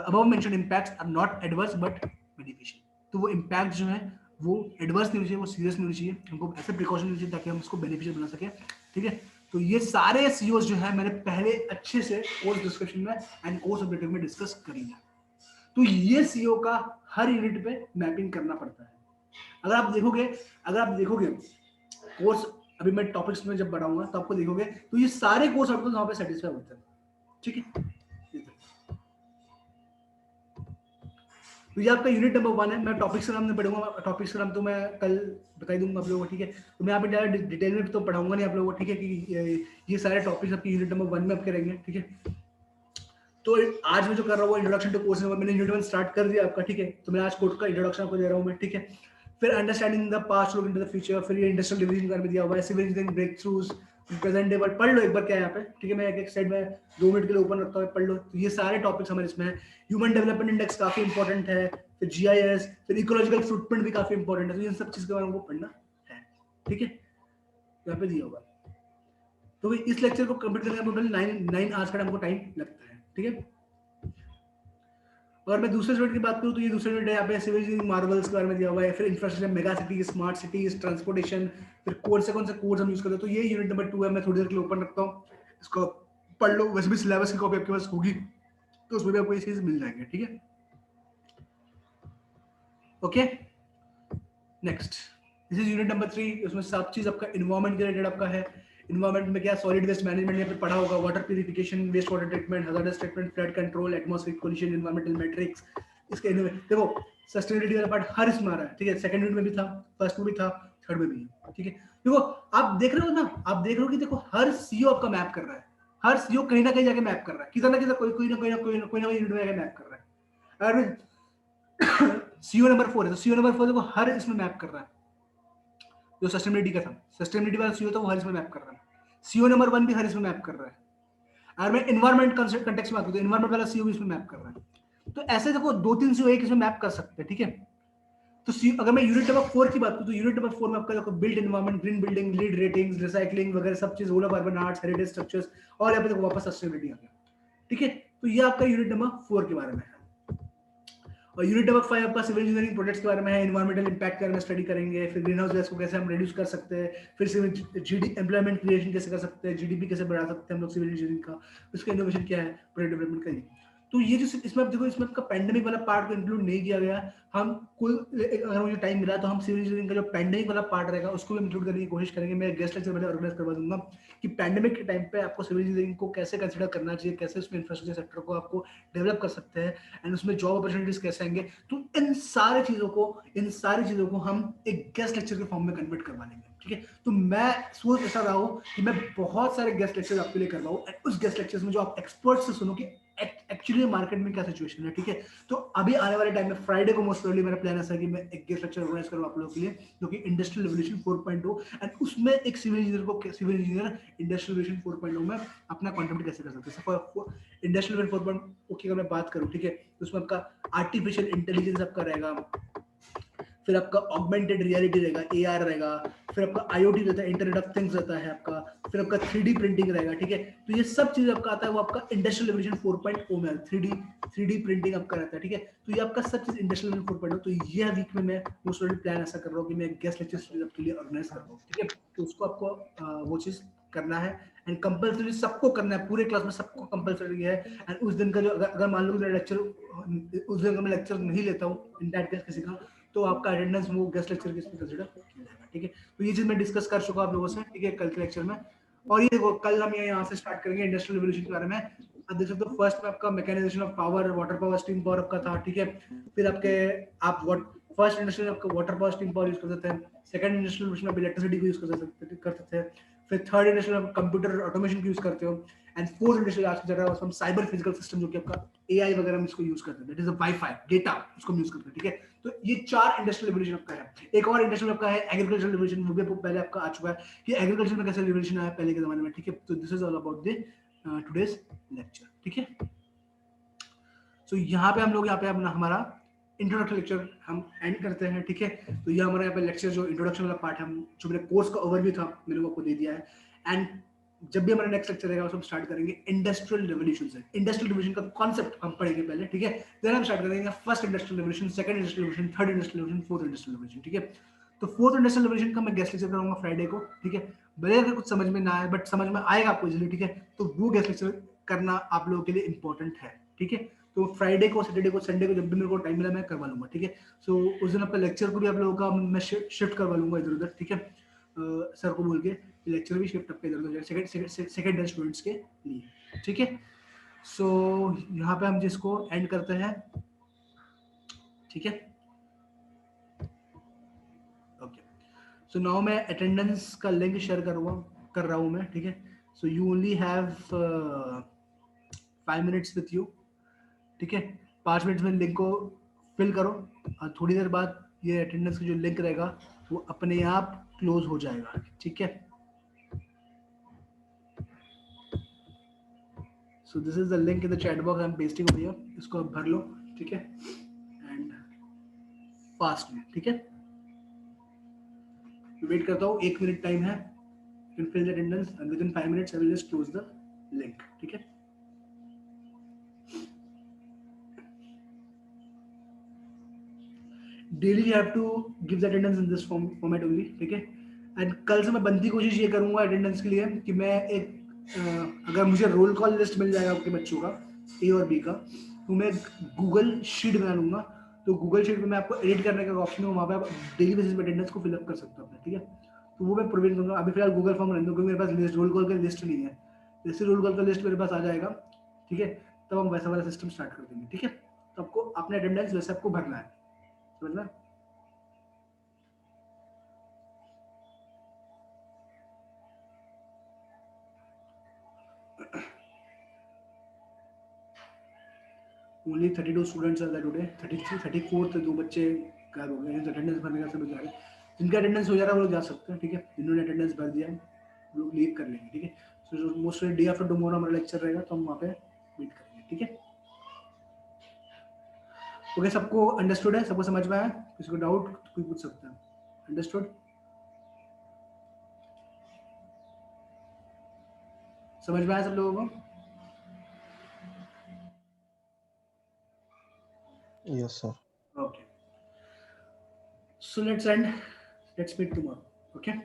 above mentioned impacts are not adverse but beneficial. तो वो इंपैक्ट जो है वो एडवर्स नहीं होनी चाहिए, वो सीरियस नहीं होनी चाहिए, हमको ऐसे प्रिकॉशन लेनी चाहिए ताकि हम इसको बेनिफिशियल बना सके, ठीक है। तो ये सारे सीओज जो है मैंने पहले अच्छे से कोर्स डिस्कशन में एंड कोर्स ऑब्जेक्टिव में डिस्कस कर लिया। तो ये सीओ का हर यूनिट पे मैपिंग करना पड़ता है। अगर आप देखोगे कोर्स, अभी मैं टॉपिक्स में जब बढ़ाऊंगा तो आपको देखोगे तो ये सारे कोर्स आपको वहां पे सेटिस्फाई होते हैं, ठीक है। तो ये आपका यूनिट नंबर 1 है। मैं टॉपिक्स का नाम नहीं पढ़ूंगा, टॉपिक्स का नाम तो मैं कल बता ही दूंगा आप लोगों को, ठीक है। तो मैं यहाँ पे ज़्यादा डिटेल में तो पढ़ाऊंगा नहीं आप लोगों को, ठीक है, कि ये सारे टॉपिक्स आपके यूनिट नंबर 1 में आपके रहेंगे, ठीक है। तो आज मैं जो कर रहा हूँ वो इंट्रोडक्शन टू कोर्स नंबर, मैंने यूनिट 1 स्टार्ट कर दिया आपका, ठीक है। तो मैं आज कोर्स का इंट्रोडक्शन आपको दे रहा हूँ मैं, ठीक है। फिर understanding the past, look into the future, फिर ये इंडस्ट्रियल डिवीजन का में दिया हुआ है, civil engineering breakthroughs, present day, पढ़ लो एक बार क्या है यहाँ पे, ठीक है। मैं एक साइड में 2 मिनट के लिए ओपन रखता हूँ, पढ़ लो। तो ये सारे टॉपिक्स हमारे इसमें है। ह्यूमन डेवलपमेंट इंडेक्स काफी इंपॉर्टेंट है, फिर जीआईएस, फिर इकोलॉजिकल फुटप्रिंट भी काफी इंपॉर्टेंट है। तो इन सब चीज के बारे में वो पढ़ना है, ठीक है, यहाँ पे दिया होगा। तो इस लेक्चर को कंप्लीट करने में टोटल 9 आवर्स का हमको टाइम लगता है, ठीक है। और मैं दूसरे यूनिट की बात करूँ तो ये दूसरे यूनिट है, यहाँ पे सिविल इंजीनियरिंग मार्वल्स के बारे में दिया हुआ है, फिर infrastructure, mega city, smart cities, transportation, फिर कौन से कोर्स हम यूज करते हैं। तो ये यूनिट नंबर 2 है, मैं थोड़ी देर के लिए ओपन रखता हूँ, इसको पढ़ लो। वैसे भी सिलेबस की कॉपी आपके पास होगी तो उसमें भी आपको ये चीज मिल जाएंगे, ठीक है। Okay, next, this is unit number 3। उसमें सब चीज आपका एनवायरमेंट के रिलेटेड आपका है। एनवायरमेंट में क्या, सॉलिड वेस्ट मैनेजमेंट यहाँ पे पढ़ा होगा, water purification, waste water treatment, hazardous treatment, flood control, atmospheric pollution, environmental matrix. इसके देखो सस्टेनेबिलिटी वाला पार्ट हर इसमें आ रहा है, ठीक है। सेकंड यूनिट में भी था, फर्स्ट में भी था, थर्ड में भी है, ठीक है। देखो आप देख रहे हो ना, आप देख रहे हो कि देखो हर सीओ आपका मैप कर रहा है, हर सीओ कहीं ना कहीं जाके मैप कर रहा है, किधर ना किधर कोई ना यूनिट में जाके मैप कर रहा है। अगर सीओ नंबर 4 है तो सीओ नंबर 4 देखो हर इसमें मैप कर रहा है, जो सस्टेनेबिलिटी का था, सस्टेनेबिलिटी वाला सीओ था वो हर इसमें मैप कर रहा है। सीओ नंबर 1 भी हर इसमें मैप कर रहा है। अगर मैं एनवायरमेंट कंटेक्स्ट में बात करूं तो एनवायरमेंट वाला सीओ भी इसमें मैप कर रहा है। तो ऐसे देखो 2-3 सीओ एक इसमें मैप कर सकते हैं, ठीक है। तो अगर मैं यूनिट नंबर 4 की बात करूं तो यूनिट नंबर 4 में आपका देखो build environment, green building, LEED ratings, recycling वगैरह सब चीज, role of urban arts, heritage structures, और यहाँ पे देखो वापस सस्टेनेबिलिटी आ गया, ठीक है। तो ये आपका यूनिट नंबर 4 के बारे में है। और यूनिट नंबर 5 आपका सिविल इंजीनियरिंग प्रोजेक्ट्स के बारे में है, एनवायरमेंटल इंपैक्ट के बारे में स्टडी करेंगे, फिर ग्रीन हाउस गैस को कैसे हम रिड्यूस कर सकते हैं, फिर सिविल जीडी एम्प्लॉयमेंट क्रिएशन कैसे कर सकते हैं, जीडीपी कैसे बढ़ा सकते हैं हम लोग सिविल इंजीनियरिंग का, उसका इनोवेशन क्या है, प्रोडक्ट डेवलपमेंट का। तो ये जो इसमें आप देखो, इसमें आपका पैंडेमिक वाला पार्ट को इंक्लूड नहीं किया गया। हम कुल अगर मुझे टाइम मिला तो हम सिविल इंजीनियरिंग का जो पेंडिंग वाला पार्ट रहेगा उसको भी इंक्लूड करने की कोशिश करेंगे। मैं गेस्ट लेक्चर पहले ऑर्गेनाइज करवा दूंगा कि पैंडेमिक के टाइम पे आपको सिविल इंजीनियरिंग को कैसे कंसिडर करना चाहिए, कैसे उसमें इंफ्रास्ट्रक्चर सेक्टर को आपको डेवलप कर सकते हैं एंड उसमें जॉब अपॉर्चुनिटीज कैसे आएंगे। तो इन सारी चीज़ों को हम एक गेस्ट लेक्चर के फॉर्म में कन्वर्ट करवा लेंगे, ठीक है। तो मैं सोच ऐसा रहा हूँ कि मैं बहुत सारे गेस्ट लेक्चर आपके लिए करवाऊँ एंड उस गेस्ट लेक्चर्स में जो आप एक्सपर्ट से सुनो कि एक्चुअली मार्केट में क्या सिचुएशन है, ठीक है। तो अभी आने वाले टाइम में फ्राइडे को मोस्ट प्रोबेबली मेरा प्लान ऐसा है कि मैं एक गेस्ट लेक्चर ऑर्गेनाइज करूँ आप लोगों के लिए, जो कि इंडस्ट्रियल रेवोल्यूशन 4.0 एंड उसमें एक सिविल इंजीनियर इंडस्ट्रियल रेवोल्यूशन 4.0 में अपना कॉन्ट्रीब्यूट कैसे कर सकते हैं। इंडस्ट्रियल रेवोल्यूशन 4.0 की अगर मैं बात करूँ, ठीक है, तो उसमें आपका आर्टिफिशियल इंटेलिजेंस आपका रहेगा, फिर आपका ऑगमेंटेड रियलिटी रहेगा, एआर रहेगा, फिर आपका आईओटी रहता है, इंटरनेट ऑफ थिंग्स रहता है आपका, फिर आपका 3D प्रिंटिंग रहेगा, ठीक है। तो ये सब चीज आपका आता है, वो आपका इंडस्ट्रियल रेवोल्यूशन 4.0 में 3D प्रिंटिंग आपका रहता है, ठीक है। तो ये आपका सब चीज इंडस्ट्रियल रेवोल्यूशन 4.0। तो ये वीक में मैं मोस्ट प्रोबेबली प्लान ऐसा कर रहा हूँ कि मैं गेस्ट लेक्चर सीरीज आपके लिए ऑर्गेनाइज कर रहा हूँ, ठीक है। तो उसको आपको वो चीज करना है एंड कंपल्सरी सबको करना है, पूरे क्लास में सबको कंपल्सरी है। एंड उस दिन का जो अगर मान लो मेरा लेक्चर उस दिन का मैं लेक्चर नहीं लेता हूँ इन दैट केस किसी का, तो आपका अटेंडेंस वो गेस्ट लेक्चर के इसमें कंसीडर किया जाएगा, ठीक है। तो ये चीज मैं डिस्कस कर चुका आप लोगों से, ठीक है, कल के लेक्चर में। और ये देखो कल हम यहाँ से स्टार्ट करेंगे इंडस्ट्रियल रिवोल्यूशन के बारे में। अब देख सकते हो फर्स्ट में आपका mechanisation of power, water power, steam power आपका था, ठीक है। फिर आपके आप फर्स्ट इंडस्ट्रियल आपका water power, steam power use कर सकते हैं। सेकंड इंडस्ट्रियल रिवोल्यूशन में इलेक्ट्रिसिटी को यूज कर सकते हैं। फिर थर्ड इंडस्ट्रियल आप कंप्यूटर ऑटोमेशन को यूज करते हो एंड फोर्थ इंडस्ट्रियल आज की जगह हम साइबर फिजिकल सिस्टम जो कि आपका एआई वगैरह में इसको यूज करते हैं, that is a wifi data, उसको यूज करते हैं, ठीक है। तो ये 4 इंडस्ट्रियल रिवोल्यूशन आपका है। एक और इंडस्ट्रियल आपका है एग्रीकल्चरल रिवोल्यूशन, वो भी पहले आपका आ चुका है कि एग्रीकल्चर में कैसे रिवोल्यूशन आया पहले के जमाने में, ठीक है। तो this is all about the today's lecture, ठीक है। सो यहाँ पे हम लोग यहाँ पे अपना हमारा इंट्रोडक्शन लेक्चर हम एंड करते हैं, ठीक है। तो ये हमारा यहाँ पे लेक्चर जो इंट्रोडक्शन वाला पार्ट है, जो मेरे कोर्स का ओवरव्यू था मैंने वो आपको दे दिया है। एंड जब भी हमारा नेक्स्ट लेक्चर रहेगा उसको हम स्टार्ट करेंगे इंडस्ट्रियल रिवोल्यूशन से। इंडस्ट्रियल रिवोल्यूशन का कॉन्सेप्ट हम पढ़ेंगे पहले, ठीक है। देन हम स्टार्ट करेंगे first industrial revolution, second industrial revolution, third industrial revolution, fourth industrial revolution, ठीक है। तो फोर्थ इंडस्ट्रियल रिवोल्यूशन का मैं गेस्ट लेक्चर करूंगा फ्राइडे को, ठीक है। भले अगर कुछ समझ में ना आए बट समझ में आएगा आपको इजीली, ठीक है। तो वो गेस्ट लेक्चर करना आप लोगों के लिए इंपॉर्टेंट है, ठीक है। तो फ्राइडे को, सैटरडे को, संडे को जब भी मेरे को टाइम मिला मैं करवा लूंगा, ठीक है। सो उस दिन आपका लेक्चर को भी आप लोगों का मैं शिफ्ट करवा लूंगा इधर उधर, ठीक है। सर को बोल के लेक्चर भी शिफ्ट आपका इधर उधर सेकंड स्टूडेंट्स के लिए, ठीक है। सो यहाँ पे हम जिसको एंड करते हैं, ठीक है। ओके, सो नाउ मैं अटेंडेंस का लिंक शेयर कर रहा हूँ मैं, ठीक है। So you only have 5 minutes with you, ठीक है। 5 मिनट में लिंक को फिल करो और थोड़ी देर बाद ये अटेंडेंस का जो लिंक रहेगा वो अपने आप क्लोज हो जाएगा, ठीक है। So this is the link in the chat box I am pasting over here, इसको आप भर लो, ठीक है। एंड फास्ट में, ठीक है। वेट करता हूँ, 1 मिनट टाइम है, you can fill the attendance and within 5 minutes I will just close the link, ठीक है। Daily you have to give the attendance in this format only, ठीक है। एंड कल से मैं बनती कोशिश ये करूंगा अटेंडेंस के लिए कि मैं एक अगर मुझे रोल कॉल लिस्ट मिल जाएगा आपके बच्चों का ए और बी का, तो मैं गूगल शीट बना लूंगा। तो गूगल शीट में मैं आपको एडिट करने का ऑप्शन है, वहाँ पे आप डेली बेसिस पे अटेंडेंस को फिलअप कर सकते हो अपने, ठीक है। तो वो मैं प्रोवाइड करूंगा। अभी फिलहाल गूगल फॉर्म रहने दो क्योंकि मेरे पास लिस्ट रोल कॉल का लिस्ट नहीं है। जैसे रोल कॉल का लिस्ट मेरे पास आ जाएगा, ठीक है, तब हम वैसा वाला सिस्टम स्टार्ट कर देंगे, ठीक है। तो आपको अपने अटेंडेंस वैसे आपको भरना है, समझ में। ओनली 32 स्टूडेंट्स आर टुडे, 33 34 दो बच्चे गायब हो गए हैं, अटेंडेंस भरने का सब जा रहे हैं। जिनका अटेंडेंस हो जा रहा है वो लोग जा सकते हैं, ठीक है। जिन्होंने अटेंडेंस भर दिया है वो लोग लीव कर लेंगे, ठीक है। So mostly day after tomorrow हमारा लेक्चर रहेगा तो हम वहाँ पे मीट करेंगे, ठीक है। ओके, सबको अंडरस्टूड है, सबको समझ में आया, किसी को डाउट कोई पूछ सकता है। अंडरस्टूड, समझ में आया सब लोगों को? Yes, sir. Okay, so let's meet tomorrow, okay.